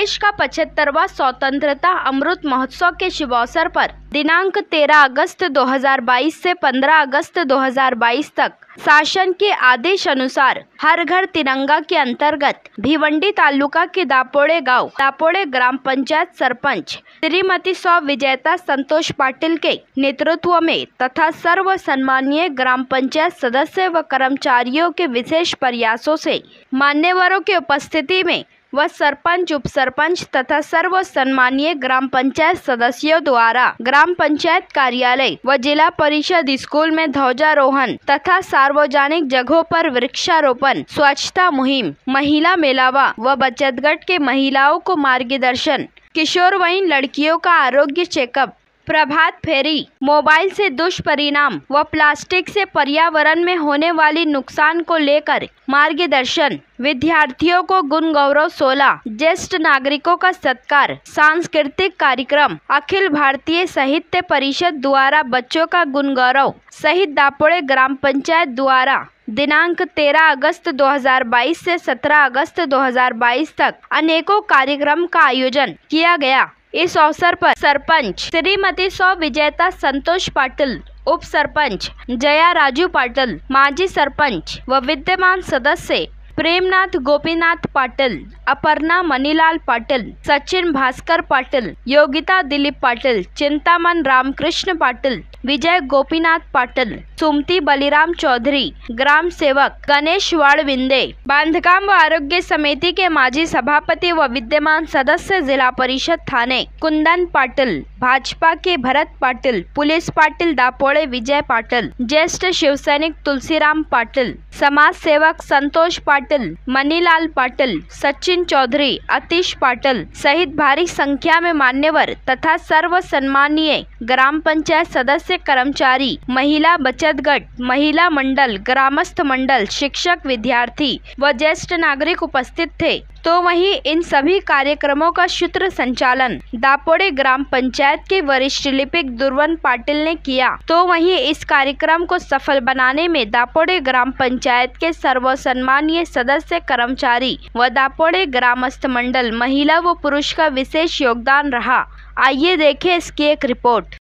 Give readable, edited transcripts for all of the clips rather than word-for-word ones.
देश का 75वां स्वतंत्रता अमृत महोत्सव के शुभ अवसर पर दिनांक 13 अगस्त 2022 से 15 अगस्त 2022 तक शासन के आदेश अनुसार हर घर तिरंगा के अंतर्गत भिवंडी तालुका के दापोड़े गांव दापोड़े ग्राम पंचायत सरपंच श्रीमती सौ विजेता संतोष पाटिल के नेतृत्व में तथा सर्व सम्मानीय ग्राम पंचायत सदस्य व कर्मचारियों के विशेष प्रयासों से मान्यवरों की उपस्थिति में व सरपंच उप सरपंच तथा सर्व सम्मानीय ग्राम पंचायत सदस्यों द्वारा ग्राम पंचायत कार्यालय व जिला परिषद स्कूल में ध्वजारोहण तथा सार्वजनिक जगहों पर वृक्षारोपण, स्वच्छता मुहिम, महिला मेलावा व बचत गट के महिलाओं को मार्गदर्शन, किशोरवयीन लड़कियों का आरोग्य चेकअप, प्रभात फेरी, मोबाइल से दुष्परिणाम व प्लास्टिक से पर्यावरण में होने वाली नुकसान को लेकर मार्गदर्शन, विद्यार्थियों को गुण गौरव 16, ज्येष्ठ नागरिकों का सत्कार, सांस्कृतिक कार्यक्रम, अखिल भारतीय साहित्य परिषद द्वारा बच्चों का गुण गौरव सहित दापोड़े ग्राम पंचायत द्वारा दिनांक 13 अगस्त 2022 से 17 अगस्त 2022 तक अनेकों कार्यक्रम का आयोजन किया गया। इस अवसर पर सरपंच श्रीमती सौ विजेता संतोष पाटिल, उप सरपंच जया राजू पाटिल, माजी सरपंच व विद्यमान सदस्य प्रेमनाथ गोपीनाथ पाटिल, अपर्णा मनीलाल पाटिल, सचिन भास्कर पाटिल, योगिता दिलीप पाटिल, चिंतामन रामकृष्ण पाटिल, विजय गोपीनाथ पाटिल, सुमती बलिराम चौधरी, ग्राम सेवक गणेश वाड़विंदे, बांधकाम व आरोग्य समिति के माजी सभापति व विद्यमान सदस्य जिला परिषद थाने कुंदन पाटिल, भाजपा के भरत पाटिल, पुलिस पाटिल दापोड़े विजय पाटिल, ज्येष्ठ शिवसैनिक तुलसीराम पाटिल, समाज सेवक संतोष पाटिल, मनीलाल पाटिल, सचिन चौधरी, अतीश पाटिल सहित भारी संख्या में मान्यवर तथा सर्व सम्मानीय ग्राम पंचायत सदस्य, कर्मचारी, महिला बचत गट, महिला मंडल, ग्रामस्थ मंडल, शिक्षक, विद्यार्थी व ज्येष्ठ नागरिक उपस्थित थे। तो वहीं इन सभी कार्यक्रमों का सूत्र संचालन दापोड़े ग्राम पंचायत के वरिष्ठ लिपिक दुर्वन पाटिल ने किया। तो वहीं इस कार्यक्रम को सफल बनाने में दापोड़े ग्राम पंचायत के सर्वसम्मानीय सदस्य, कर्मचारी व दापोड़े ग्रामस्थ मंडल, महिला व पुरुष का विशेष योगदान रहा। आइए देखें इसकी एक रिपोर्ट।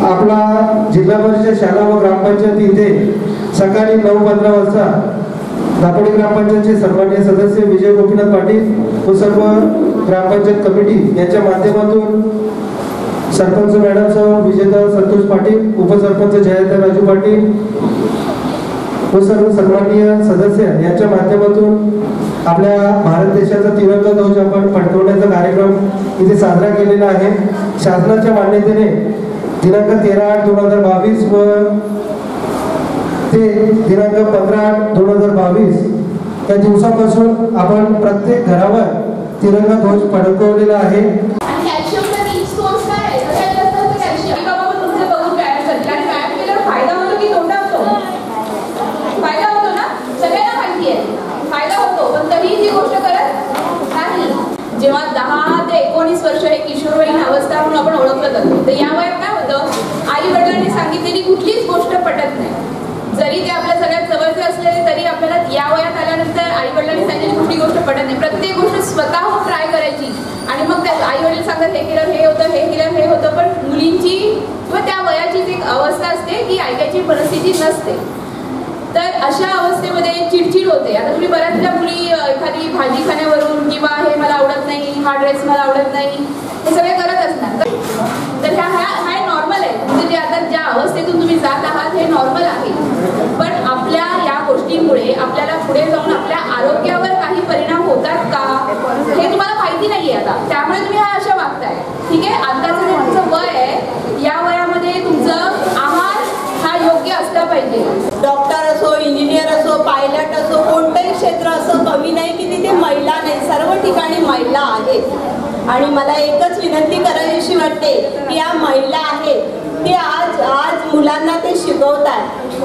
आपला जिल्हा परिषद शाळा व ग्रामपंचायत इथे सकाळी 9:15 वाजता दापोडे ग्रामपंचायतचे सन्माननीय सदस्य विजय गोपीनाथ पाटील व सर्व ग्रामपंचायत कमिटी यांच्या माध्यमातून सरपंच मॅडम सह विजेता संतोष पाटील, उपसरपंच जयता राजू पाटील व सर्व सन्माननीय सदस्य यांच्या माध्यमातून आपल्या भारत देशाचा तिरंगा ध्वज आपण फडकवण्याचा कार्यक्रम इथे साजरा केलेला आहे। शासनाच्या मान्यतेने दिनांक 13/8/2022 व ते दिनांक 15/8/2022 या दिवसापासून आपण प्रत्येक घरावर तिरंगा ध्वज फडकवलेला आहे. जेव्हा 10 ते 19 वर्ष हे किशोरवयीन अवस्था म्हणून आपण ओळखलं जातो, तर या वयात काय होतं, आई वडिलांनी सांगितलेली कुठलीच गोष्ट पटत नाही. जरी ते आपल्या सगळ्यात जवळचे असले तरी आपल्याला या वयात आल्यानंतर आई वडिलांनी सांगितलेली कुठली गोष्ट पटत नाही. प्रत्येक गोष्ट स्वतःहून ट्राय करायची आणि मग त्या आई वडील सांगतात हे केलं हे होतं, हे केलं हे होतं, पण मुलींची किंवा त्या वयाचीच एक अवस्था असते की ऐकायची परिस्थिती नसते. तर अशा अवस्थेमध्ये चिडचिड होते. आता तुम्ही बऱ्याचशा मुली एखादी भाजी खाण्यावरून किंवा हे मला आवडत नाही, हा ड्रेस मला आवडत नाही, हे सगळे करत असणार. तर हा नॉर्मल आहे. म्हणजे जे आता ज्या अवस्थेतून तुम्ही जात आहात हे नॉर्मल आहे. पण आपल्या या गोष्टींमुळे आपल्याला पुढे जाऊन आपल्या आरोग्यावर काही परिणाम होतात का हे तुम्हाला माहिती नाहीये आता. त्यामुळे तुम्ही हा अशा वागताय. ठीक आहे, आताचं जे तुमचं वय आहे या वयामध्ये तुमचं आहार हा योग्य असला पाहिजे. डॉक्टर असो, इंजिनियर असो, पायलट असो, कोणतंही क्षेत्र असं कमी नाही की तिथे महिला नाही. सर्व ठिकाणी महिला आहेत आणि मला एकच विनंती करावीशी वाटते की या महिला आहेत ते आज मुलांना ते शिकवतात.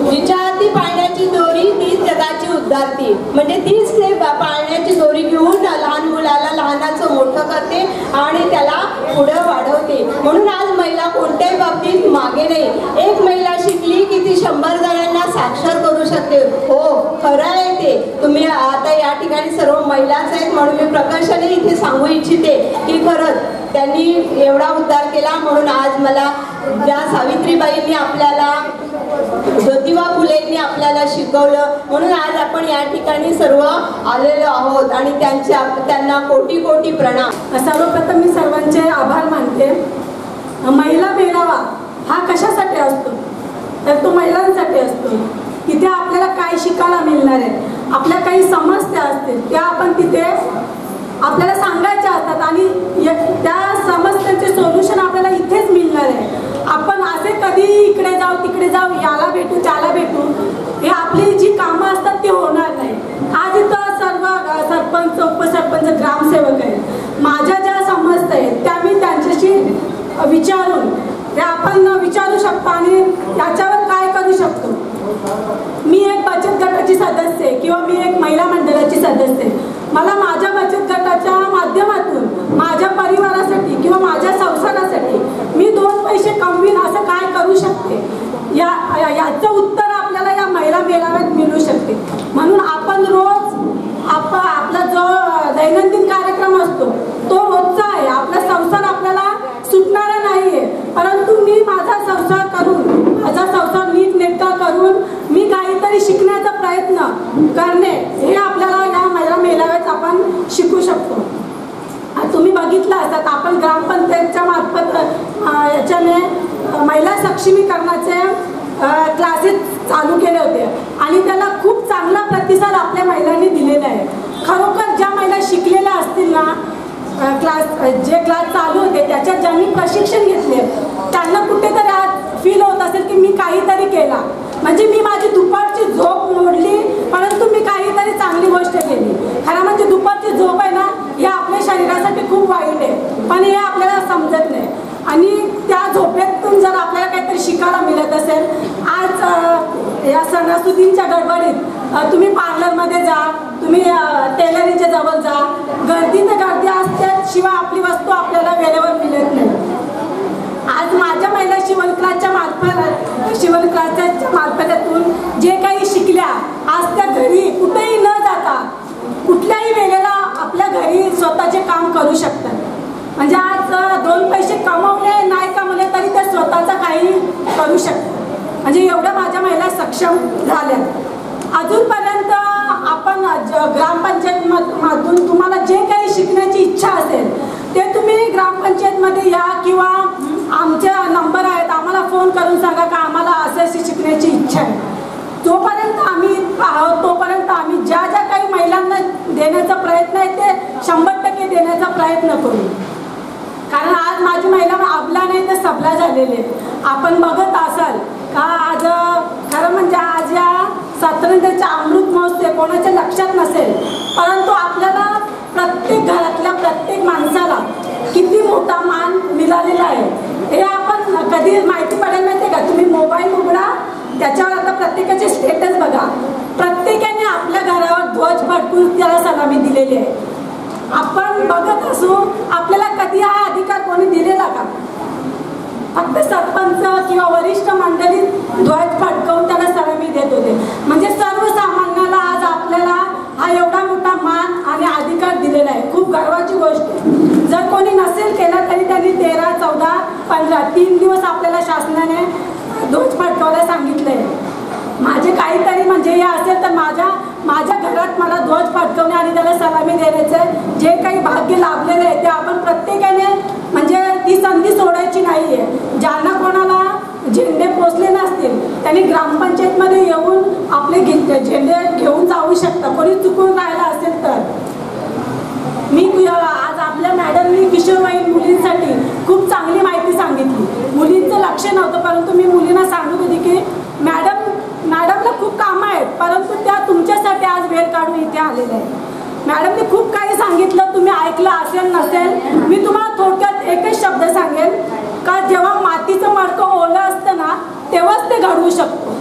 जिच्या हाती पाळण्याची दोरी तीच जगाची उद्धारती. म्हणजे तीच ते पाळण्याची दोरी घेऊन लहान मुलाला लहानाचं मोठं करते आणि त्याला पुढे वाढवते. म्हणून आज महिला कोणत्याही बाबतीत मागे नाही. एक महिला शिकली की ती 100 जणांना साक्षर करू शकते. हो, खरं आहे ते. तुम्ही आता या ठिकाणी सर्व महिलाच आहेत म्हणून मी प्रकर्षाने इथे सांगू इच्छिते की खरंच त्यांनी एवढा उद्धार केला. म्हणून आज मला ज्या सावित्रीबाईंनी आपल्याला, ज्योतिबा फुलेंनी आपल्याला शिकवलं म्हणून आज आपण या ठिकाणी सर्व आलेलो आहोत आणि त्यांना कोटी कोटी प्रणाम. सर्वप्रथम मी सर्वांचे आभार मानते. महिला मेळावा हा कशासाठी असतो तर तो महिलांसाठी असतो. तिथे आपल्याला काय शिकायला मिळणार आहे, आपल्या काही समस्या असतील त्या आपण तिथे आपल्याला सांगायच्या असतात आणि त्या समस्यांचे सोल्युशन आपल्याला इथेच मिळणार आहे. आपण असे कधी इकडे जाऊ तिकडे जाऊ, याला भेटू त्याला भेटू, हे आपली जी कामं असतात ती होणार नाही. आज इथं सर्व सरपंच, उपसरपंच, ग्रामसेवक आहेत. माझ्या ज्या समस्या आहेत त्या मी त्यांच्याशी विचारून त्या आपण विचारू शकतो आणि त्याच्यावर काय करू शकतो. मी एक बचत गटाची सदस्य आहे किंवा मी एक महिला मंडळाची सदस्य आहे. मला माझ्या बचत गटाच्या माध्यमातून माझ्या परिवारासाठी किंवा माझ्या संसारासाठी मी 2 पैसे कमवीन असं काय करू शकते, याचं उत्तर आपल्याला या महिला मेळाव्यात मिळू शकते. म्हणून आपण रोज आपला जो दैनंदिन कार्यक्रम असतो तो रोजचा आहे. आपला संसार आपल्याला सुटणारा नाही आहे, परंतु मी माझा संसार करून, माझा संसार नीटनेटका करून मी काहीतरी शिकण्याचा प्रयत्न करणे हे आपल्याला या महिला मेळाव्यात आपण शिकू शकतो. तुम्ही बघितलं असतात आपण ग्रामपंचायतच्या मार्फत याच्याने महिला सक्षमीकरणाचे क्लासेस चालू केले होते आणि त्याला खूप चांगला प्रतिसाद आपल्या महिलांनी दिलेला आहे. खरोखर ज्या महिला शिकलेल्या असतील ना, जे क्लास चालू होते त्याच्यात ज्यांनी प्रशिक्षण घेतले त्यांना कुठेतरी आज फील होत असेल की मी काहीतरी केला. म्हणजे मी माझी दुपारची झोप मोडली परंतु मी काहीतरी चांगली गोष्ट केली. खरं म्हणजे दुपारची झोप आहे ना, हे आपल्या शरीरासाठी खूप वाईट आहे, पण हे आपल्याला समजत नाही. आणि त्या झोपेतून जर आपल्याला काहीतरी शिकायला मिळत असेल, आज या सणासुदींच्या गडबडीत तुम्ही पार्लरमध्ये जा, तुम्ही टेलरीच्या जवळ जा, गर्दी तर गर्दी असते, शिवाय आपली वस्तू आपल्याला वेळेवर मिळत नाही. आज माझ्या महिला शिवण क्लासच्या मार्फतून जे काही शिकल्या आज त्या घरी कुठेही न जाता कुठल्याही वेळेला आपल्या घरी स्वतःचे काम करू शकतात. म्हणजे आज 2 पैसे कमवले नाही कमवले तरी ते स्वतःचं काही करू शकतात. म्हणजे एवढं माझ्या महिला सक्षम झाल्या. अजूनपर्यंत आपण ग्रामपंचायतमधून तुम्हाला जे काही शिकण्याची इच्छा असेल ते तुम्ही ग्रामपंचायतमध्ये या किंवा आमचे नंबर आहेत, आम्हाला फोन करून सांगा का आम्हाला अशी शिकण्याची इच्छा आहे. जोपर्यंत आम्ही आहोत तोपर्यंत आम्ही ज्या ज्या काही महिलांना देण्याचा प्रयत्न आहे ते 100% देण्याचा प्रयत्न करू. कारण आज माझी महिला अबला नाही तर सबला झालेली आहे. आपण बघत असाल का आज खरं म्हणजे आज या स्वातंत्र्याचा अमृत महोत्सव कोणाच्या लक्षात नसेल, परंतु आपल्याला प्रत्येक घरातल्या प्रत्येक माणसाला किती मोठा मान मिळालेला आहे हे आपण कधी माहिती पडेल माहिती आहे का? तुम्ही मोबाईल उघडा, त्याच्यावर आता प्रत्येकाचे स्टेटस बघा, प्रत्येकाने आपल्या घरावर ध्वज फडकून त्याला सलामी दिलेली आहे. आपण बघत असू आपल्याला कधी हा अधिकार कोणी दिलेला का? फक्त सरपंच किंवा वरिष्ठ मंडळी ध्वज फडकवून त्याला सलामी देत होते. म्हणजे सर्वसामान्याला आज आपल्याला हा एवढा मोठा मान आणि अधिकार दिलेला आहे. खूप गर्वाची गोष्ट आहे. जर कोणी नसेल केला तरी त्यांनी 13, 14, 15 3 दिवस आपल्याला शासनाने ध्वज फडकवायला सांगितलं आहे. माझे काहीतरी म्हणजे हे असेल तर माझ्या घरात मला ध्वज फडकवणे आणि त्याला सलामी देण्याचं जे काही भाग्य लाभलेलं आहे ते आपण प्रत्येकाने म्हणजे ती संधी सोडायची नाही आहे. ज्यांना कोणाला झेंडे पोचले नसतील त्यांनी ग्रामपंचायतमध्ये येऊन आपले झेंडे घेऊन जाऊ शकता. कोणी चुकून राहिला असेल तर मी आज आपल्या मॅडमनी किशोरवयीन मुलींसाठी खूप चांगली माहिती सांगितली. मुलींचं लक्ष नव्हतं, परंतु मी मुलींना सांगत होती की मॅडमला खूप कामं आहेत, परंतु त्या तुमच्यासाठी आज वेळ काढून इथे आलेल्या आहेत. मॅडमने खूप काही सांगितलं, तुम्ही ऐकलं असेल नसेल. मी तुम्हाला थोडक्यात एकच शब्द सांगेन का जेव्हा मातीचं मडकं ओलं असतं ना तेव्हाच ते घडवू शकतो.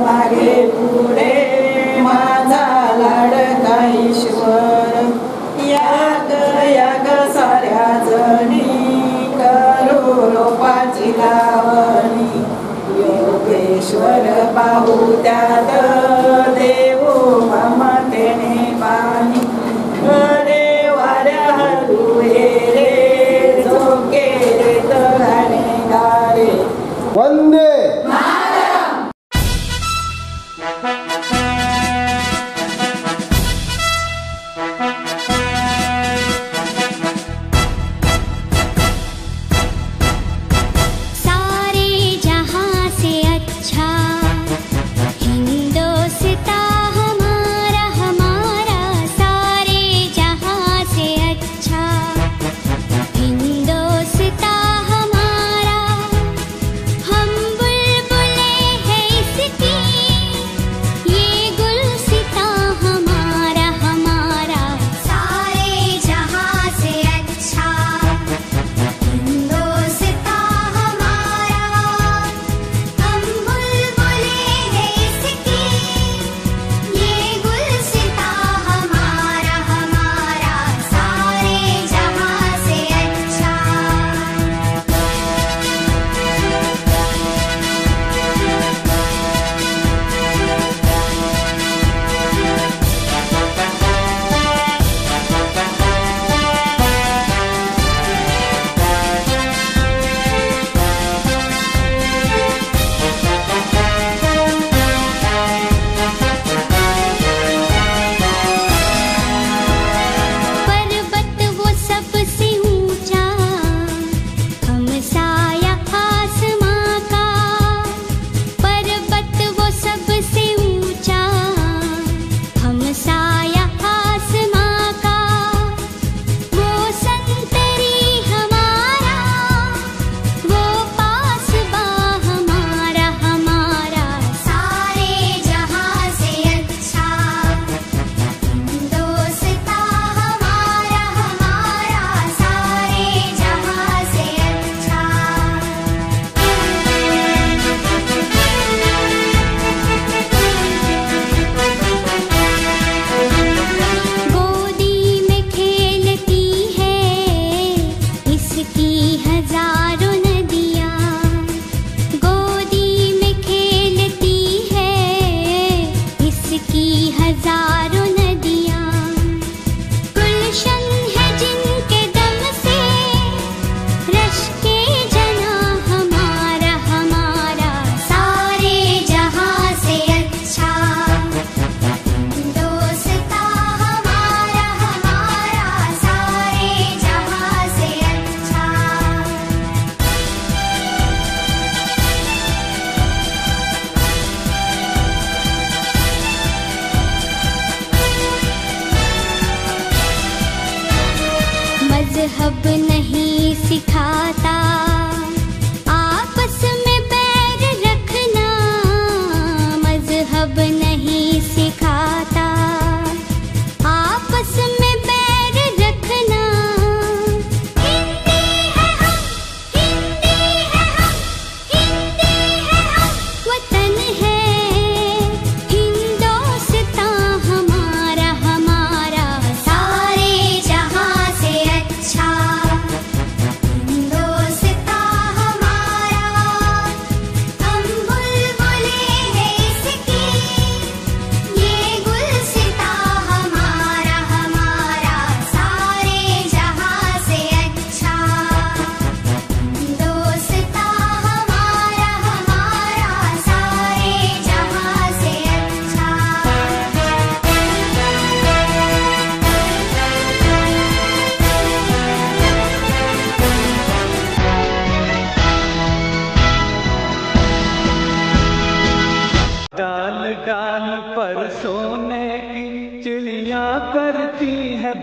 मागे पुढे माझा लाडका ईश्वर, याग साऱ्या जणी करू रोपाची लावणी, योगेश्वर पाहू त्यात देऊ ममतेने पाणी, रे वाऱ्या हलुए रे झोके रे तळाने गारे. वंदे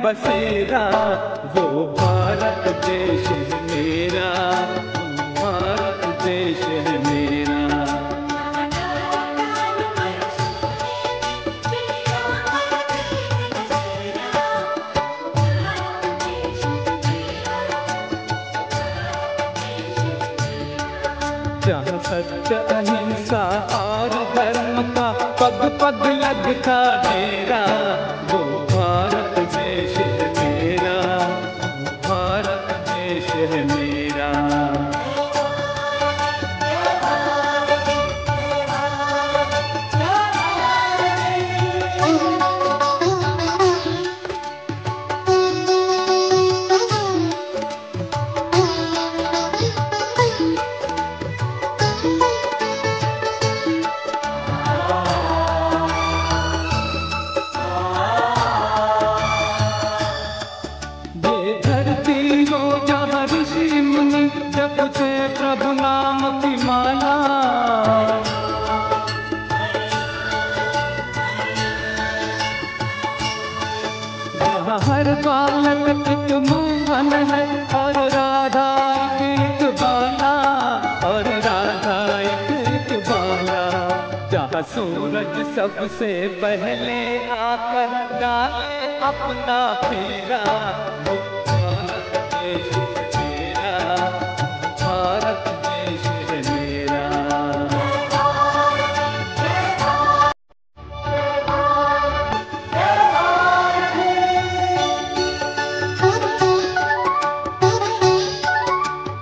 बसेरा, वो भारत देश है मेरा, भारत देश है मेरा। जहाँ सत्य अहिंसा और धर्म का पग पग लगता डेरा, वो भारत देश है मेरा, भारत देश है मेरा। जपते प्रभु नाम की माला, जहाँ हर बालक एक मोहन है और राधा एक बाला, और राधा एक बाला। जहाँ सूरज सबसे पहले आकर डाले अपना फेरा, वो भारत देश मेरा, भारत देश है मेरा।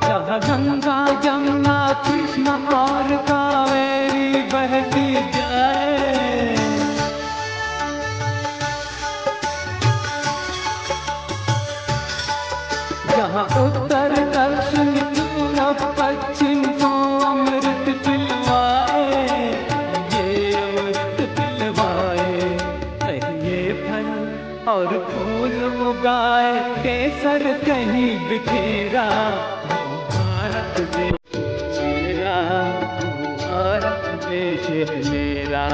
जहाँ गंगा जमुना कृष्ण और कावेरी बहती जाए, जहाँ उत्तर दक्षिण पूरब पश्चिम को अमृत पिलवाए, ये अमृत पिलवाए। ये फल और फूल उगाए, केसर कहीं बिखेरा, भारत देश मेरा, भारत देश है मेरा।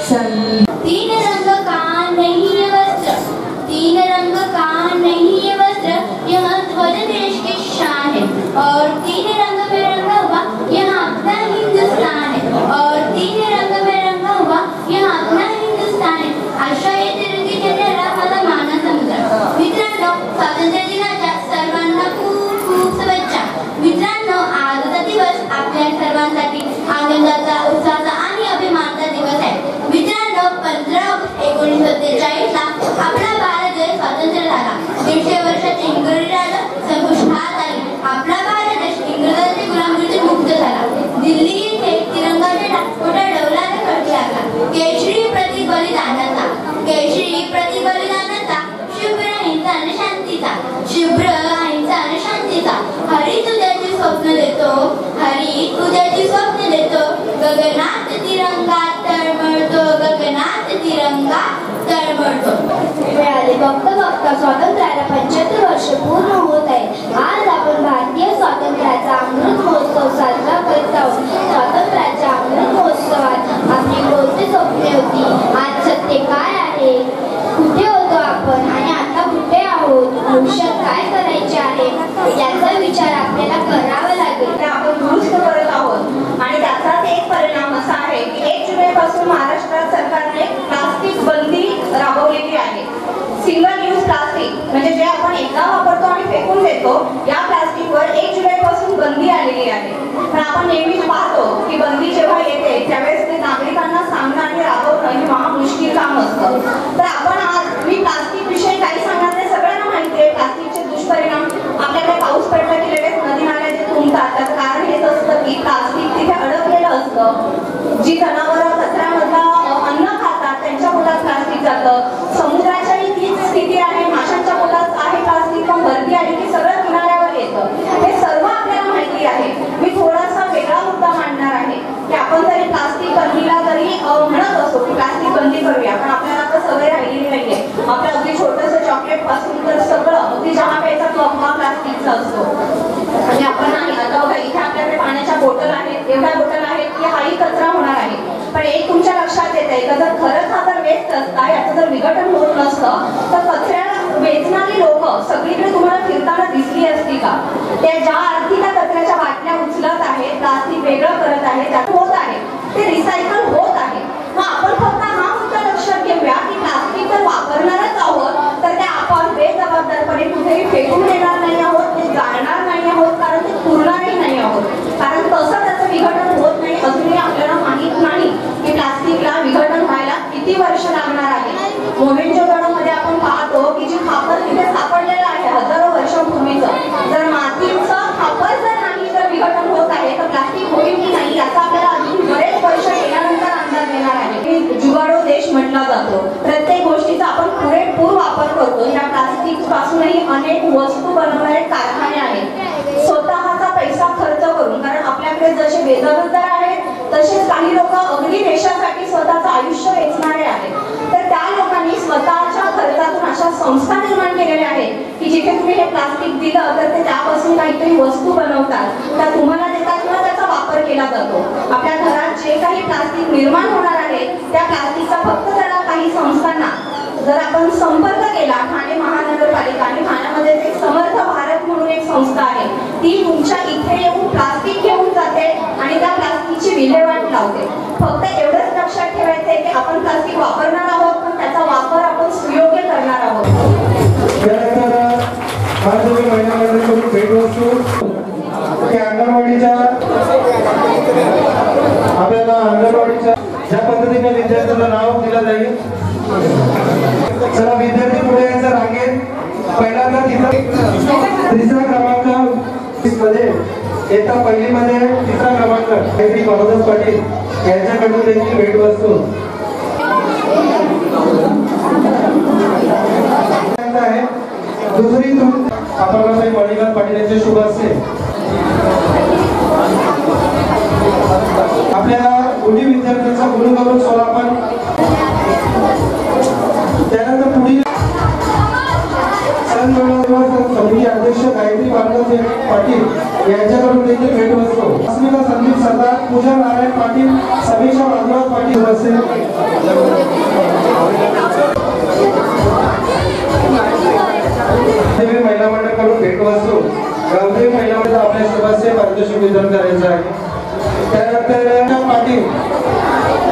तीन रंग का नहीं ये वस्त्र, तीन रंग का नहीं ये वस्त्र, यह ध्वज देश की शान है। और तीन रंग में रंगा हुआ यहाँ अपना हिंदुस्तान है। और तीन रंग में रंगा हुआ यहाँ अपना हिंदुस्तान है। अशा ये तिरंगी झेंड्याला माझा मान समुद्र। मित्रांनो, स्वातंत्र्य दिनाच्या सर्वांना खूप खूप शुभेच्छा। मित्रांनो, आजचा दिवस आपल्या सर्वांसाठी आनंदाचा, उत्साहाचा आणि अभिमानाचा दिवस आहे। मित्रांनो, 15 ऑगस्ट 1947 ला आपला भारत देश स्वतंत्र झाला। 150 वर्षाची इंग्रजी राज संपुष्टात आली। आपला भारत देश इंग्रजांच्या गुलामीतून मुक्त झाला। दिल्ली येथे तिरंगा झेंडा मोठ्या डौलाने फडकू लागला। केशरी प्रति बलिदानाचा, केशरी प्रति बलिदानाचा, शुभ्र अहिंसा आणि शांतीचा, शुभ्र अहिंसा आणि शांतीचा। हरित उद्याची स्वप्न देतो, हरित उद्याची स्वप्न देतो, गगनात तिरंगा तळमळतो, गगनात तिरंगा तळमळतो। मिळाले बघता बघता स्वातंत्र्याला 75 वर्ष पूर्ण होत आहे। आज आपण भारतीय स्वातंत्र्याचा अमृत महोत्सव साजरा करत आहोत। स्वातंत्र्याच्या अमृत महोत्सवात आपली कोणती स्वप्ने होती, आज सत्य काय आहे, कुठे होतो आपण आणि आता कुठे आहोत, भविष्यात काय करायचे आहे याचा विचार आपल्याला करावा लागेल। आपण दुरुस्त करत आहोत आणि त्याचाच एक परिणाम असा आहे की 1 जुलैपासून महाराष्ट्र सरकारने प्लास्टिक बंदी राबवलेली आहे। सिंगल यूज प्लास्टिक म्हणजे जे आपण एकदा वापरतो आणि फेकून देतो, या प्लास्टिकवर 1 जुलैपासून बंदी आलेली आहे। पण आपण नेहमीच पाहतो की बंदी जेव्हा येते त्यावेळेस ते नागरिकांना सांगणं आणि राबवणं हे महा मुश्किल काम असतं। तर आपण आज मी प्लास्टिक विषयी काही सांगणार नाही, सगळ्यांना माहिती आहे प्लास्टिकचे दुष्परिणाम। आपल्याकडे पाऊस पडला की लगेच नदी नाले जे तुंबतात, त्याचं कारण हेच असतं की प्लास्टिक तिथे अडकलेलं असतं। जी जनावरं कचऱ्यामधला अन्न खातात त्यांच्या पोटात प्लास्टिक जातं। समुद्राच्याही तीच स्थिती आहे, माशांच्या पोटात आहे प्लास्टिक, पण भरती आली की सगळं किनाऱ्यावर येतं। हे सर्व आपल्याला माहिती आहे। मी थोडासा वेगळा मुद्दा मांडणार आहे की आपण जरी प्लास्टिक बंदीला जरी म्हणत असतो की प्लास्टिक बंदी करूया, पण आपल्याला आता सवय राहिलेली नाहीये। आपल्या अगदी छोटंसं चॉकलेट पासून तर सगळं अगदी चहा प्यायचा कप हा प्लास्टिकचा असतो। आणि आपण नाही आता बघा, इथे आपल्याकडे पाण्याच्या बॉटल आहेत, एवढ्या बॉटल आहेत की हाही कचरा होणार आहे। पण एक तुमच्या लक्षात येत आहे का, जर खरंच हा जर वेस्ट असता, याचं जर विघटन होत नसतं तर कचऱ्याला वेचणारी लोक सगळीकडे तुम्हाला फिरताना दिसली असती का? त्या ज्या अर्थी त्या कचऱ्याच्या बाटल्या उचलत आहेत, प्लास्टिक वेगळं करत आहे, त्यात होत आहे, ते रिसायकल होत आहे। मग आपण फक्त हा मुद्दा लक्षात घेऊया की प्लास्टिक तर वापरणारच आहोत, तर ते आपण बेजबाबदारपणे कुठेही फेकून देणार नाही आहोत, ते जाळणार नाही आहोत, कारण ते पुरणारही नाही आहोत। कारण तसं त्याचं विघटन होत नाही, अजूनही आपल्याला माहित नाही की प्लास्टिकला विघटन व्हायला किती वर्ष लागणार आहे। मोहेंजोदडो मध्ये आपण पाहतो की जे खापर तिथे सापडलेलं आहे हजारो वर्षांपूर्वीचं, जर मातीचं खापर जर नाही तर विघटन होत आहे, तर प्लास्टिक होईल की नाही याचा आपल्याला अजून बरेच वर्ष गेल्यानंतर अंदाज येणार आहे। जुगाडो देश म्हटला जातो, प्रत्येक गोष्टीचा आपण पुरेपूर वापर करतो। या प्लास्टिक पासूनही अनेक वस्तू बनवणारे कारखाने आहेत, स्वतःचा पैसा खर्च करून। कारण आपल्याकडे जसे बेजबाबदार आहेत तसेच काही लोक अगदी देशासाठी स्वतःचं आयुष्य वेचणारे आहेत। तर त्या लोकांनी स्वतःच्या खर्चातून अशा संस्था निर्माण केलेल्या आहेत की जिथे तुम्ही हे प्लास्टिक दिलं तर ते त्यापासून काहीतरी वस्तू बनवतात, त्या तुम्हाला देतात किंवा त्याचा वापर केला जातो। आपल्या घरात जे काही प्लास्टिक निर्माण होणार आहे त्या प्लास्टिकचा फक्त त्याला काही संस्थांना जर आपण संपर्क केला, ठाणे महानगरपालिका आणि ठाण्यामध्ये एक समर्थ भारत म्हणून एक संस्था आहे, ती तुमच्या इथे येऊन प्लास्टिक घेऊन जाते आणि त्या प्लास्टिकची विल्हेवाट लावते। फक्त एवढंच लक्षात ठेवायचं आहे की आपण प्लास्टिक वापरणार आहोत, पण त्याचा वापर आपण सुयोग्य करणार आहोत। महिला मंडळाकडून भेटवस्तू अंगणवाडीच्या आपल्याला अंगणवाडीच्या ज्या पद्धतीने विद्यार्थ्यांना नाव दिलं जाईल, चला विद्यार्थी पुढे यायचं रांगेत। पहिल्यांदा तिथं 3रा क्रमांक मध्ये येता पहिलीमध्ये 3रा क्रमांक श्री बाबासाहेब पाटील यांच्याकडून देखील भेटवस्तू आहे। दुसरी अपर्णासाहेब मणिकांत पाटील यांचे शुभ हस्ते आपल्याला दोन्ही विद्यार्थ्यांचा गुणगौरव सोहळा आपण त्यानंतर पुढील समिती अध्यक्ष गायत्री पाटील यांच्याकडून देखील भेटवस्तू अस्मिता संदीप सरदार, पूजा नारायण पाटील, समीक्षा भागवत पाटील असेल. महिला मंडळाकडून भेटवस्तू गावदेवी महिला मंडळ आपल्या सभास्य पारितोषिक वितरण करायचं आहे. त्यानंतर पाटील,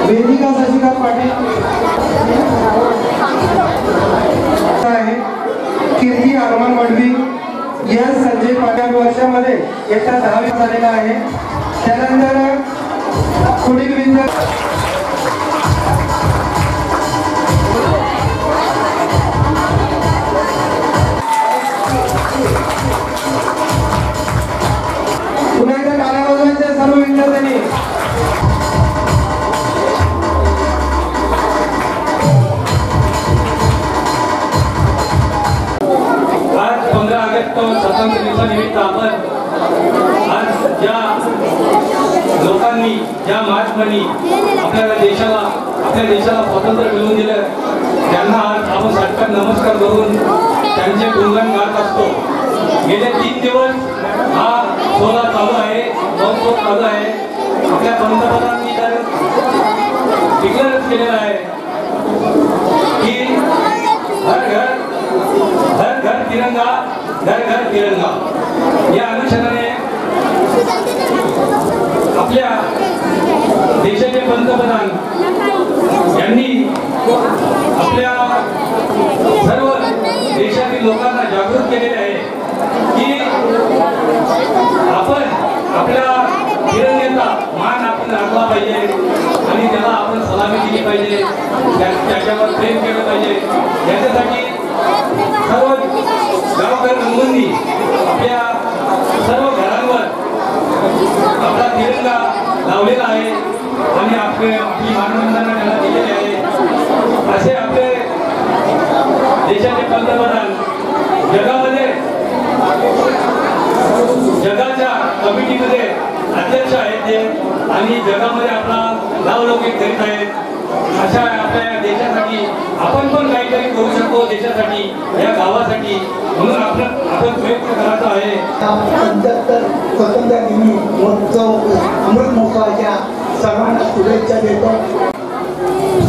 वेदिका शशिकांत पाटील आहे, कीर्ती हनुमान मडवी, यश संजय पाटील वर्षामध्ये एकटा 10वी झालेला आहे. त्यानंतर पुढील विद्यार्थी पुन्हा एकदा टाळ्या वाजवायच्या सर्व विद्यार्थ्यांनी. आज 15 ऑगस्ट स्वातंत्र्य दिवसानिमित्त आपण आज ज्या लोकांनी, ज्या महात्मांनी आपल्या देशाला स्वातंत्र्य मिळवून दिलं, त्यांना आज आपण साष्टांग नमस्कार करून त्यांचे गुणगान गात असतो. गेले 3 दिवस हा सोहळा चालू आहे, महोत्सव चालू आहे. आपल्या पंतप्रधानांनी तर डिक्लेअर केलेलं आहे की हर घर तिरंगा, घर घर तिरंगा. या अनुषंगाने आपल्या देशाचे पंतप्रधान यांनी आपल्या सर्व देशातील लोकांना जागृत केलेले आहे की आपण आपल्या तिरंग्याचा मान आपण राखला पाहिजे आणि त्याला आपण सलामी दिली पाहिजे, त्याच्यावर प्रेम केलं पाहिजे. याच्यासाठी सर्व गावकर बंधूंनी आपल्या सर्व घरांवर आपला तिरंगा लावलेला आहे आणि आपली मानवंदना त्याला दिलेली आहे. असे आपले देशाचे पंतप्रधान जगाच्या कमिटीमध्ये अध्यक्ष आहेत ते आणि जगामध्ये आपला नावलौकिक करीत आहेत. अशा आपल्या देशासाठी आपण पण काहीतरी करू शकतो, देशासाठी, या गावासाठी. म्हणून आपण प्रयत्न करायचा आहे. 75 स्वातंत्र्य दिनी महोत्सव, अमृत महोत्सवाच्या सर्वांना शुभेच्छा देतो.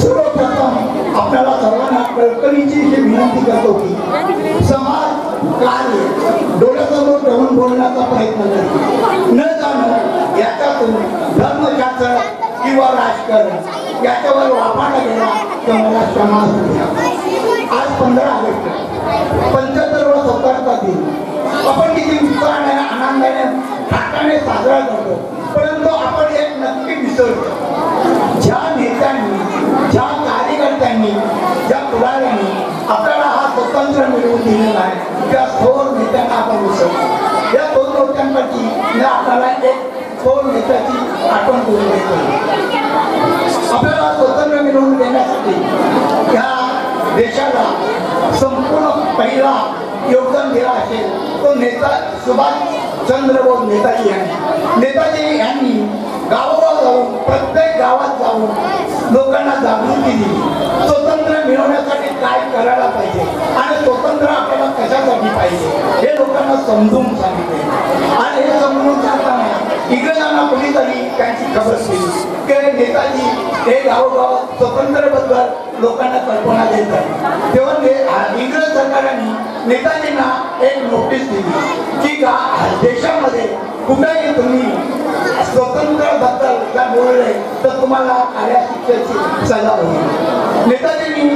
सर्वप्रथम आपल्याला सर्वांना कळकळीची ही विनंती करतो की समाज कार्य डोळ्यासमोर ठेवून बोलण्याचा प्रयत्न करतो. न जाणं याच्यातून धर्मशास्त्र किंवा राजकारण याच्यावर वापरला गेला तर मला क्षमा द्या. आज 15 ऑगस्ट 75वा स्वतंत्रता दिन आपण किती उत्साहाने, आनंदाने, थाटाने साजरा करतो, परंतु आपण एक नक्की विसरतो. ज्या नेत्यांनी, ज्या कार्यकर्त्यांनी, ज्या पुढाऱ्यांनी आपल्याला हा स्वातंत्र्य मिळवून दिलेला आहे, त्या थोर नेत्यांना आपण विसरतो. या 2 नेत्यांपैकी मी आपल्याला एक थोर नेत्याची आठवण करून देतो. आपल्याला स्वातंत्र्य मिळवून देण्यासाठी या देशाला संपूर्ण पहिला योगदान दिला असेल तो नेता सुभाषचंद्र बोस नेताजी यांनी. नेताजी यांनी गावोगाव जाऊन, प्रत्येक गावात जाऊन लोकांना जागृती दिली. स्वतंत्र मिळवण्यासाठी काय करायला पाहिजे आणि स्वतंत्र आपल्याला कशासाठी पाहिजे हे लोकांना समजून सांगितले. आणि हे समजून सांगताना इंग्रजांना कोणीतरी त्यांची खबर दिली की नेताजी हे गावोगाव स्वतंत्रबद्दल लोकांना कल्पना देत आहेत. तेव्हा इंग्रज सरकारने नेताजींना एक नोटीस दिली की देशामध्ये कुठेही तुम्ही स्वतंत्रबद्दल जर बोलले तर तुम्हाला काळ्या शिक्षेची सजा होईल. नेताजींनी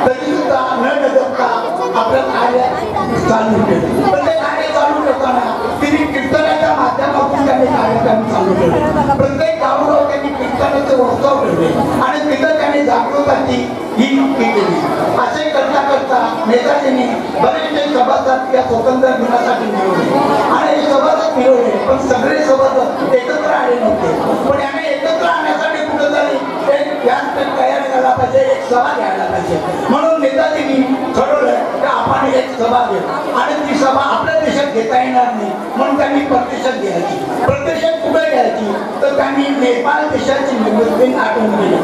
तरी सुद्धा न डगमता आपलं कार्य चालू केलं. पण ते कार्य चालू करताना त्यांनी कीर्तनाच्या माध्यमातून त्यांनी कार्यक्रम चालू केले. प्रत्येक गावोगाव त्यांनी कीर्तनाचे उत्सव ठेवले आणि तिथं त्यांनी जागृताची ही केली. असे करता करता नेताजींनी बरेचसे सभासद या स्वातंत्र्य दिनासाठी मिळवले आणि हे सभासद मिळवले, पण सगळे सभासद एकत्र आले नव्हते. पण याने एकत्र आणण्यासाठी कुठेतरी एक व्यासपीठ तयार करायला पाहिजे, एक सभा घ्यायला पाहिजे. म्हणून नेताजींनी ठरवलं की आपण एक सभा घेऊ आणि ती सभा आपल्या देशात घेता येणार नाही, म्हणून त्यांनी परदेशात घ्यायची. परदेशात कुठे घ्यायची तर त्यांनी नेपाळ देशाची निवडणूक आठवण केली.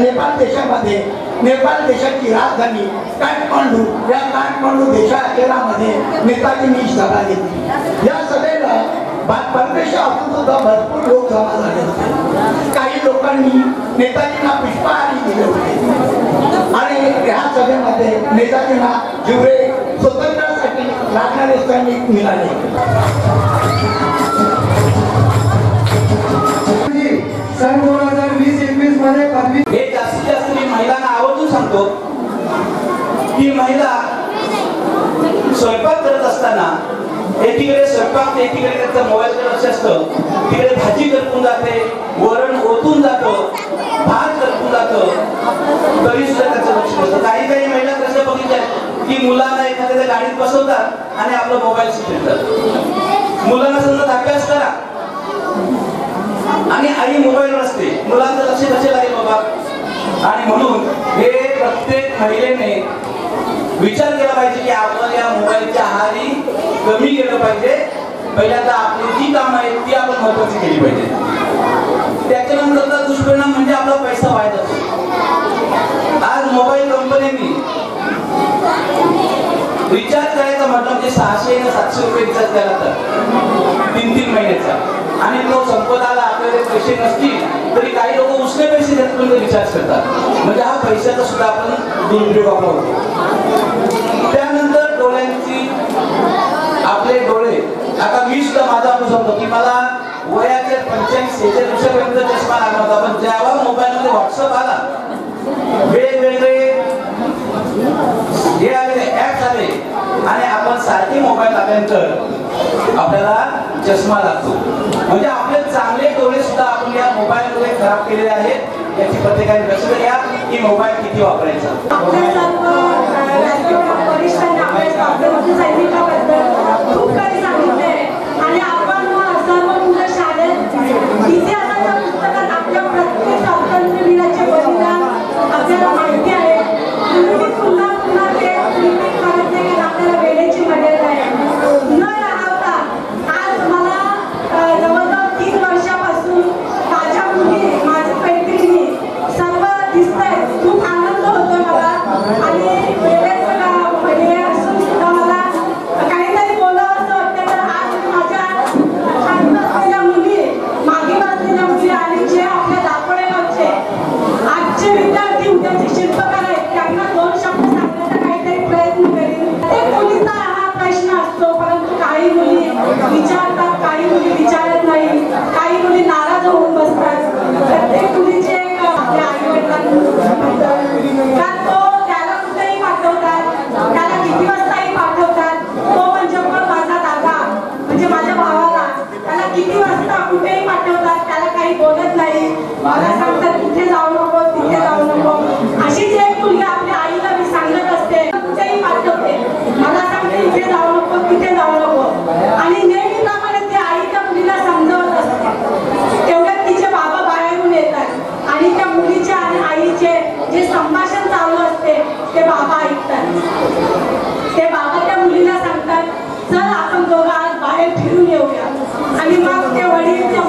नेपाळ देशामध्ये नेपाळ देशाची राजधानी काठमांडू, या काठमांडू देशामध्ये नेताजींनी सभा घेतली. या सभेला परदेशातून सुद्धा भरपूर लोक जमा झाले होते. काही लोकांनी नेताजींना पुष्पहार दिले होते आणि ह्या सभेमध्ये नेताजींना जेवढे स्वातंत्र्यासाठी लागणारे सैनिक मिळाले. सन 2020-21 मध्ये पदवी हे जास्तीत जास्त मी महिलांना आवर्जून सांगतो की महिला स्वयंपाक करत असताना एकीकडे स्वयंपाक एकीकडे त्यांचा मोबाईलचं लक्ष असतं, तिकडे भाजी करपून जाते, वरण ओतून जातं, भात करपून जातं, तरी सुद्धा त्याचं लक्ष नसतं. काही काही महिला कसं बघितलं की मुलांना एखाद्या गाडीत बसवतात आणि आपलं मोबाईल शिकवतात. मुलांना समजा अभ्यास करा आणि आई मोबाईलवर असते, मुलांचं लक्ष कसे लागेल बाबा. आणि म्हणून हे प्रत्येक महिलेने विचार केला पाहिजे की आपण या मोबाईलच्या आहारी कमी केलं पाहिजे. पहिल्यांदा आपली जी कामं आहेत ती आपण महत्वाची केली पाहिजे. त्याच्यानंतरचा दुष्परिणाम म्हणजे आपला पैसा वाया जातो. आज मोबाईल कंपन्यांनी रिचार्ज करायचा म्हटलं म्हणजे 600 ते 700 रुपये रिचार्ज केला तर 3-3 महिन्याचा, आणि तो संपत आला आपल्याकडे पैसे नसतील तरी काही लोक उसने पैसे घेतून रिचार्ज करतात. म्हणजे हा पैशाचा सुद्धा आपण दुरुपयोग आपला होतो. त्यानंतर डोळ्यांची, आपले डोळे, आता मी सुद्धा माझा अनुभव सांगतो की मला वयाच्या 45-46 वर्षापर्यंत चष्मा लागला होता, पण जेव्हा मोबाईलमध्ये व्हॉट्सअप आला, वेगवेगळे हे आले ऍप आले आणि आपण सारखे मोबाईल आल्यानंतर आपल्याला चष्मा लागतो. म्हणजे आपले चांगले डोळे सुद्धा आपण या मोबाईल मध्ये खराब केलेले आहेत. याची प्रत्येकाने लक्ष द्या की मोबाईल किती वापरायचा. खूप काही सांगितले आणि आपण सर्व मुलं शाळेत इतिहासाच्या पुस्तकात आपल्या प्रत्येक स्वातंत्र्यवीराचे बलिदान आपल्याला माहिती आहे. पुन्हा पुन्हा ते रिपीट करत नाही की आपल्याला वेळेची मर्यादा आहे. न राहता आज मला जवळजवळ 3 वर्षापासून माझ्या मुली, माझी मैत्रिणी सर्व दिसतंय. खूप आनंद होतो मला आणि वेळेचं हे असून सुद्धा मला काहीतरी बोलावं असं वाटतं. तर आज माझ्या शांत असलेल्या मुली, मागे बसलेल्या मुली आणि जे आपल्या दापोडेगावचे आजचे विद्यार्थी उद्याचे शिल्पकार आहेत त्यांना 2 शब्द सांगण्याचा काहीतरी प्रयत्न करेन. प्रत्येक मुलीचा हा प्रश्न असतो, परंतु काही मुली विचारतात, काही मुली विचारत नाही, काही मुली नाराज होऊन बसतात. प्रत्येक मुलीचे आपल्या आई वडिलांना तो त्याला कुठेही पाठवतात, त्याला किती वाजताही पाठवतात. तो म्हणजे पण माझा दादा, म्हणजे माझ्या भावाला त्याला किती वाजता कुठेही पाठवतात, त्याला काही बोलत नाही. मला सांगतात तिथे जाऊ नको, तिथे जाऊ नको. अशीच एक मुलगी आपल्या आईला मी सांगत असते, कुठेही पाठवते, मला सांगते इथे जाऊ नको, तिथे जाऊ नको. आणि नेहमीप्रमाणे ती आई त्या मुलीला समजावत असते. तेवढ्यात तिचे बाबा बाहेरून येतात आणि त्या मुलीचे आणि आईचे जे संभाषण चालू असते ते बाबा ऐकतात. ते बाबा त्या मुलीला सांगतात, चल आपण दोघं आज बाहेर फिरून येऊया. आणि मग ते वडील त्या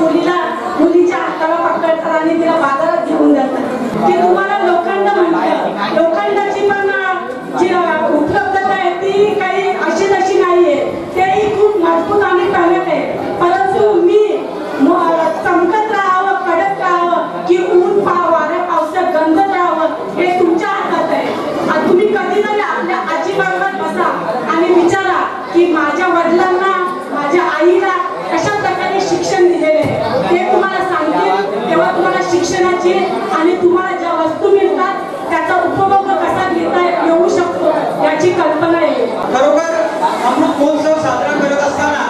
मुलीच्या हाताला पकडतात आणि तिला बाजारात घेऊन जातात. की तुम्हाला लोखंड म्हणतात, लोखंडाची पण जी उपलब्धता आहे ती काही अशी जशी नाहीये, तेही खूप मजबूत आणि टणक आहे. परंतु मी चमकत राहावं, कडक राहावं की ऊन वाऱ्या पावसात गंधत राहावं हे तुमच्या हातात आहे. तुम्ही कधीतरी आपल्या आजीबरोबर बसा आणि विचारा की माझ्या वडिलांना, माझ्या आईला कशा प्रकारे शिक्षण दिलेले आहे. ते तुम्हाला सांगतील, तेव्हा तुम्हाला शिक्षणाची आणि तुम्हाला ज्या वस्तू मिळतात त्याचा उपभोग कसा घेता येऊ शकतो याची कल्पना येईल. खरोखर अमृत महोत्सव साजरा करत असताना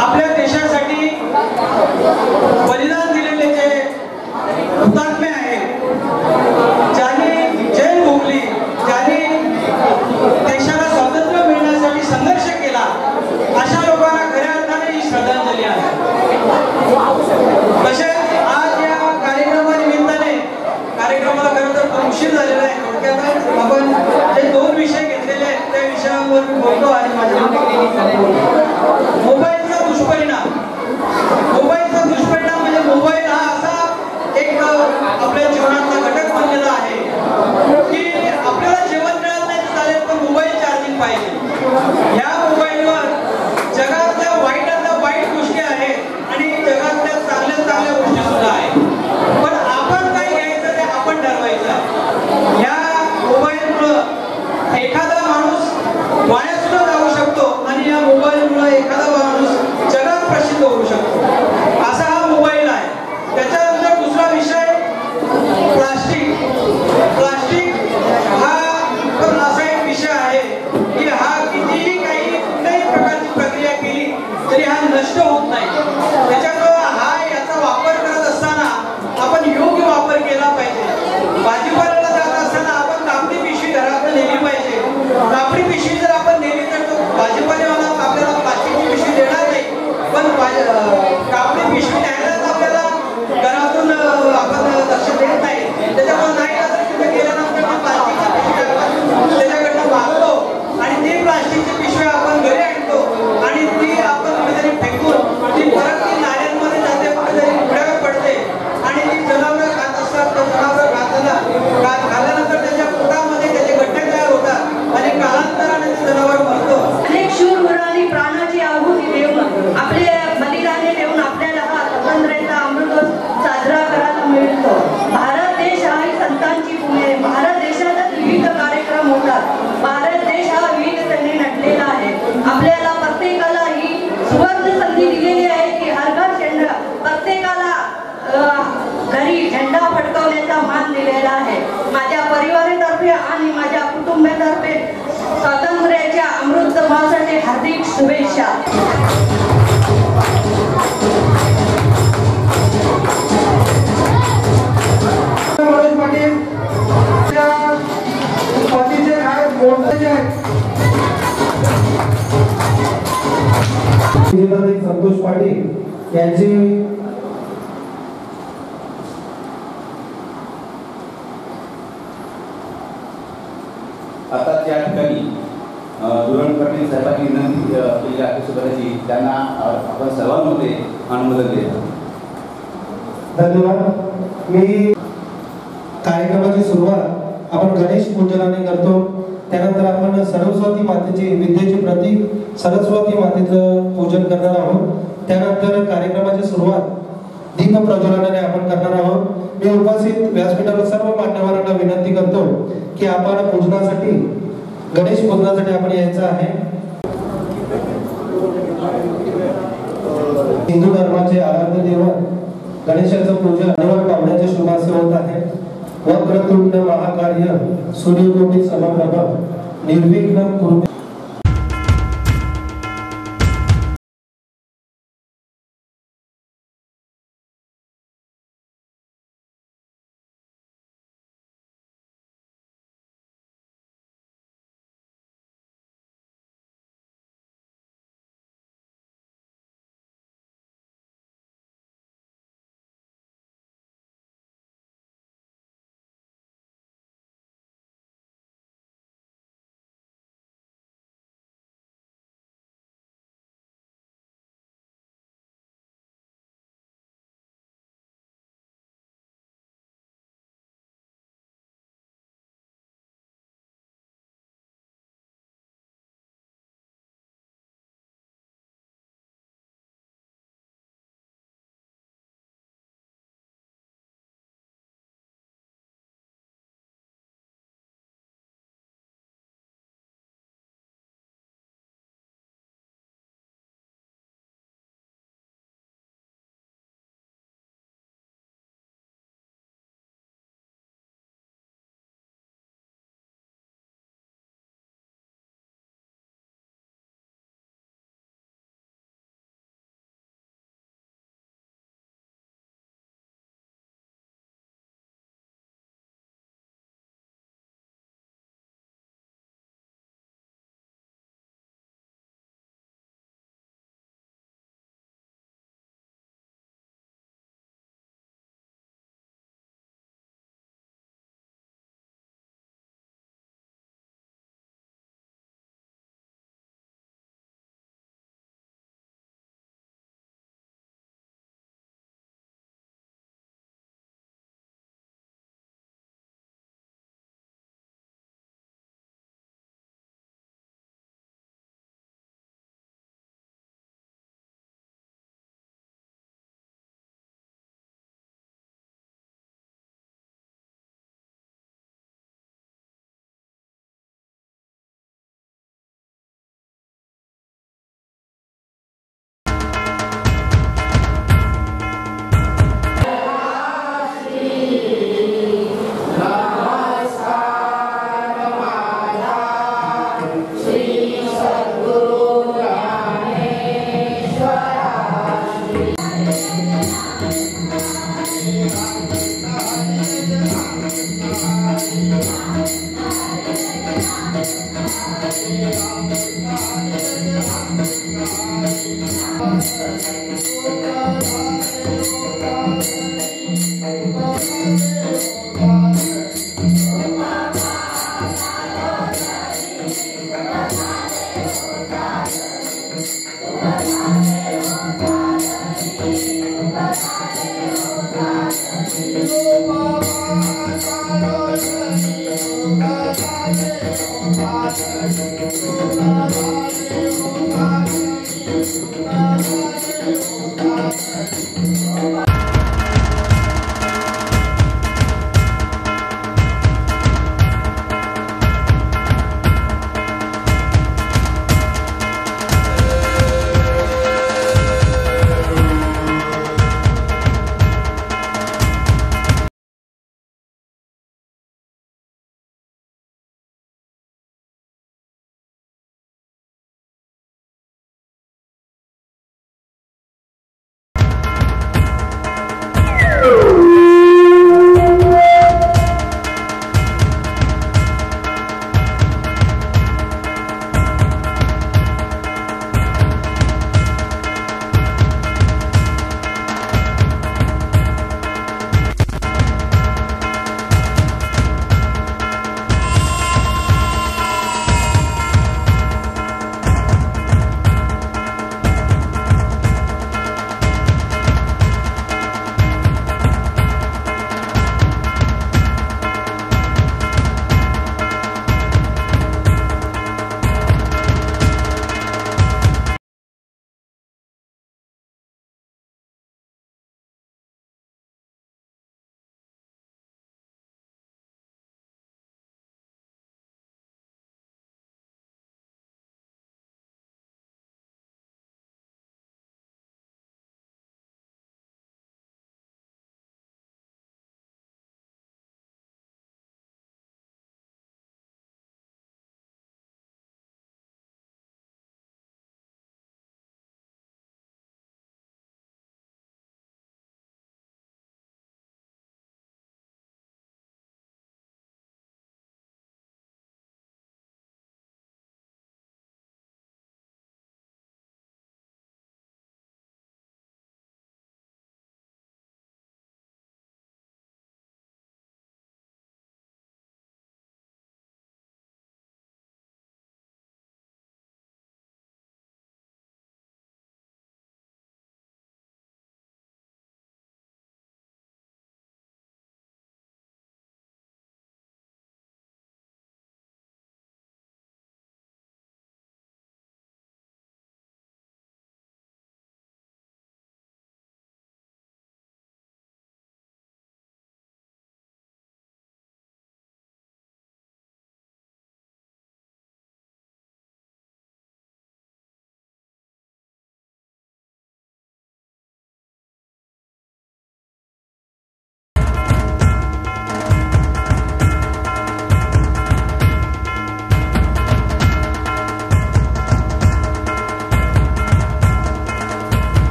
आपल्या देशासाठी बलिदान दिलेले जे हुतात्मे आहेत, ज्यांनी जेल भोगली, ज्यांनी देशाला स्वातंत्र्य मिळण्यासाठी संघर्ष केला, अशा लोकांना खऱ्या अर्थाने ही श्रद्धांजली आहे. तसेच आज या कार्यक्रमानिमित्ताने, कार्यक्रमाला खरं तर उशीर झालेला आहे, थोडक्यात आपण जे 2 विषय घेतलेले आहेत त्या विषयावर मी बोलतो आणि माझ्या मोबाईलचा दुष्परिणाम. मोबाईलचा दुष्परिणाम म्हणजे मोबाईल हा असा एक आपल्या जीवनातला घटक बनलेला आहे की आपल्याला जेवण मिळत नाही तर चालेल, पण मोबाईल चार्जिंग पाहिजे. या मोबाईलवर जगातल्या वाईटातल्या वाईट महाकुंभेतर्फे स्वातंत्र्याच्या अमृत महोत्सवासाठी हार्दिक शुभेच्छा. मनोज पाटील पतीचे काय मोठे संतोष पाटील यांची आता त्या ठिकाणी धुरण पाटील साहेबांनी विनंती केली आहे सुधाराची, त्यांना आपण सर्वांमध्ये अनुमोदन देतो. धन्यवाद. मी कार्यक्रमाची सुरुवात आपण गणेश पूजनाने करतो. त्यानंतर आपण सरस्वती मातेची विद्येचे प्रतीक सरस्वती मातेचं पूजन करणार आहोत. त्यानंतर कार्यक्रमाची सुरुवात दीप प्रज्वलनाने आपण करणार आहोत. मी उपस्थित व्यासपीठावर सर्व मान्यवरांना विनंती करतो की आपण पूजनासाठी गणेश पूजनासाठी आपण यायचं आहे. हिंदू धर्माचे आराध्य दैवत गणेशाचं पूजन अनिवार्य पावण्याचे शुभासे होत आहे. वक्रतुंड महाकार्य सूर्यकोटी समप्रभ निर्विघ्नं कुरु.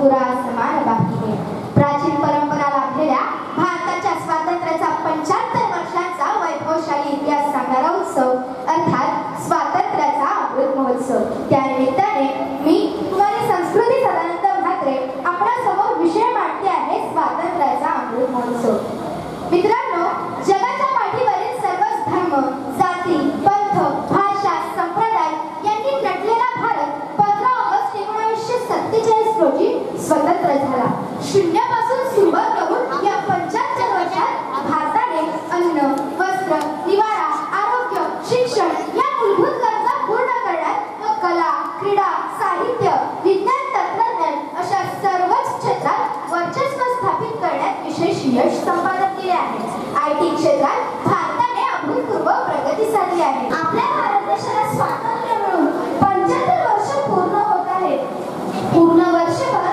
बुरा समान बाकी है। प्राचीन परंपरा लाभलेल्या भारताच्या स्वातंत्र्याचा 75 वर्षांचा वैभवशाली इतिहास सांगणारा उत्सव अर्थात स्वातंत्र्याचा अमृत महोत्सव। त्यानिमित्ताने मी कुमारी संस्कृती सदानंद म्हात्रे आपणासमोर विषय मांडते आहे स्वातंत्र्याचा अमृत महोत्सव। मित्रांनो, जगाच्या पाठीवरील सर्वच धर्म, जाती, पंथ, भाषा, संप्रदाय यांनी नटलेला भारत 15 ऑगस्ट 1947 रोजी स्वतंत्र झाला। शून्यापासून सुरुवात करून या 75 वर्षात भारताने अन्न, वस्त्र, निवारा, आरोग्य, शिक्षण या मूलभूत गरजा पूर्ण करण्यात व कला, क्रीडा, साहित्य, विज्ञान, तंत्रज्ञान अशा सर्वच क्षेत्रात वर्चस्व स्थापित करण्यात विशेष यश संपादन केले आहे। IT क्षेत्रात भारताने अभूतपूर्व प्रगती साधली आहे। आपल्या भारत देशाला स्वातंत्र्य मिळून 75 वर्ष पूर्ण होत आहेत। पूर्ण वर्षभर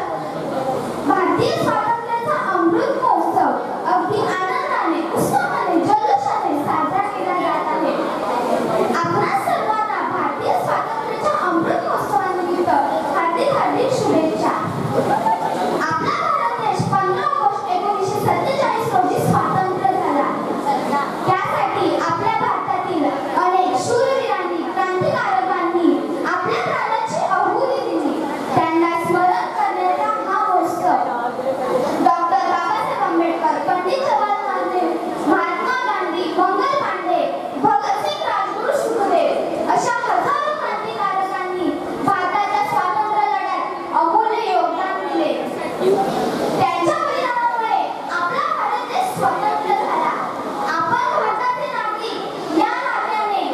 भारतीय स्वातंत्र्याचा अमृत महोत्सव अगदी आनंदाने, उत्साहाने, जल्लोषाने साजरा केला जात आहे। आपणा सर्वांना भारतीय स्वातंत्र्याच्या अमृत महोत्सवानिमित्त हार्दिक हार्दिक शुभेच्छा। आपला भारत देश 15 ऑगस्ट 1947 रोजी स्वातंत्र्य झाला। त्यासाठी आपल्या भारतातील अनेक शूरवीरांनी, क्रांतिकारकांनी आपल्या प्राणाची आहुती दिली। त्यांना स्मरण करण्याचा हा महोत्सव डॉक्टर बाबासाहेब आंबेडकर, पंडित जवाहरलाल नेहरू, महात्मा गांधी, मंगल पांडे, भगतसिंग, राजगुरू, सुखदेव अशा हजारो क्रांतिकारकांनी भारताच्या स्वातंत्र्य लढ्यात अमूल्य योगदान दिले। त्यांच्या बलिदानामुळे आपला भारत देश स्वतंत्र झाला। आपण भारताचे नागरिक या नात्याने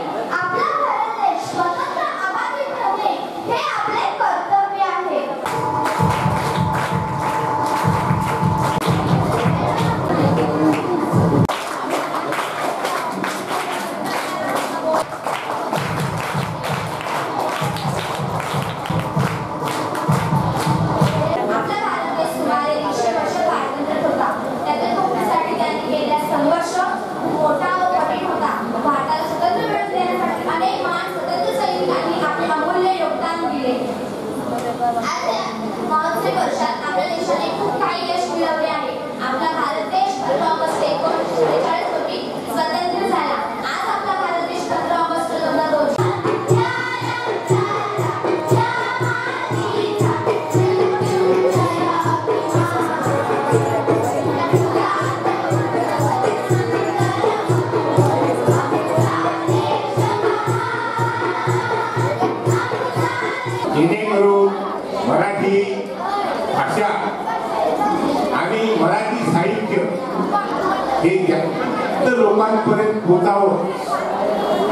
आपला भारत देश स्वतंत्र अबाधित ठेवणे हे आपले कर्तव्य आहे। आपला भारत देश सुमारे 300 वर्ष स्वातंत्र्य होता। त्याच्या मुक्तीसाठी त्यांनी केलेला संघर्ष मोठा व कठीण होता। भारताला स्वतंत्र मिळवून देण्यासाठी अनेक महान स्वतंत्र सैनिकांनी आपले अमूल्य योगदान दिले। आज 90 वर्षात आपल्या देशाने खूप काही यश मिळवले आहे। आपला भारत देश 15 ऑगस्ट 1947 रोजी स्वतंत्र झाला। आज आपला भारत देश 15 ऑगस्ट 2002 जेणेकरून मराठी भाषा आणि मराठी साहित्य हे जास्त लोकांपर्यंत पोहोचावं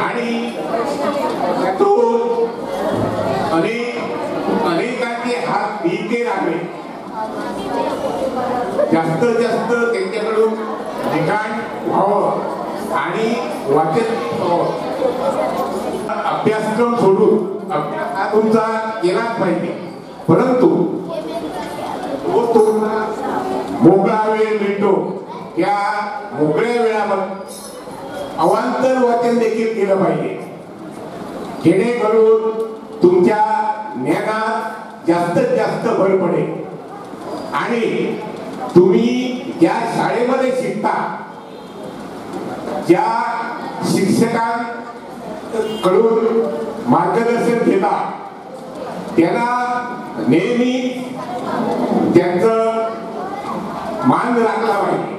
आणि त्यातून अनेकांचे हात मिळते राहावे, जास्तीत जास्त त्यांच्याकडून लिखाण व्हावं आणि वाचन अभ्यासक्रम सोडून अभ्यास हा तुमचा केलाच पाहिजे, परंतु तो मोकळा वेळ मिळतो त्या मोकळ्या वेळामध्ये अवांतर वाचन देखील केलं पाहिजे, जेणेकरून तुमच्या ज्ञानात जास्तीत जास्त भर पडेल आणि तुम्ही ज्या शाळेमध्ये शिकता ज्या शिक्षकांकडून मार्गदर्शन घेता त्यांना नेहमी त्यांचं मान राखला पाहिजे।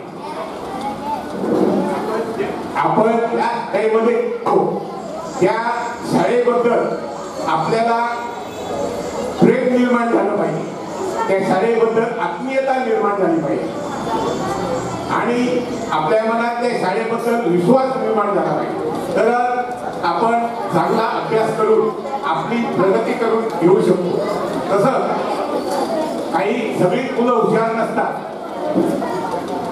आपण त्या शाळेमध्ये त्या शाळेबद्दल आपल्याला प्रेम निर्माण झालं पाहिजे, त्या शाळेबद्दल आत्मीयता निर्माण झाली पाहिजे आणि आपल्या मनात त्या शाळेबद्दल विश्वास निर्माण झाला पाहिजे, तर आपण चांगला अभ्यास करून आपली प्रगती करून घेऊ शकतो। तसं काही सगळी मुलं हुशार नसतात,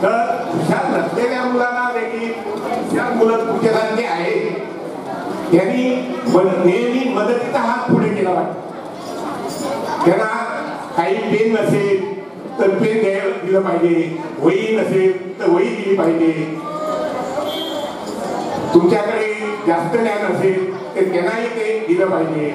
तर हुशार नसलेल्या मुलांना देखील हुशार मुलं तुमच्यासारखे आहेत त्यांनी नेहमी मदतीचा हात पुढे केला पाहिजे। त्यांना काही पेन नसेल तर पेन दिलं पाहिजे, वही नसेल तर वही दिली पाहिजे, तुमच्याकडे जास्त ज्ञान असेल तर त्यांनाही ते दिलं पाहिजे।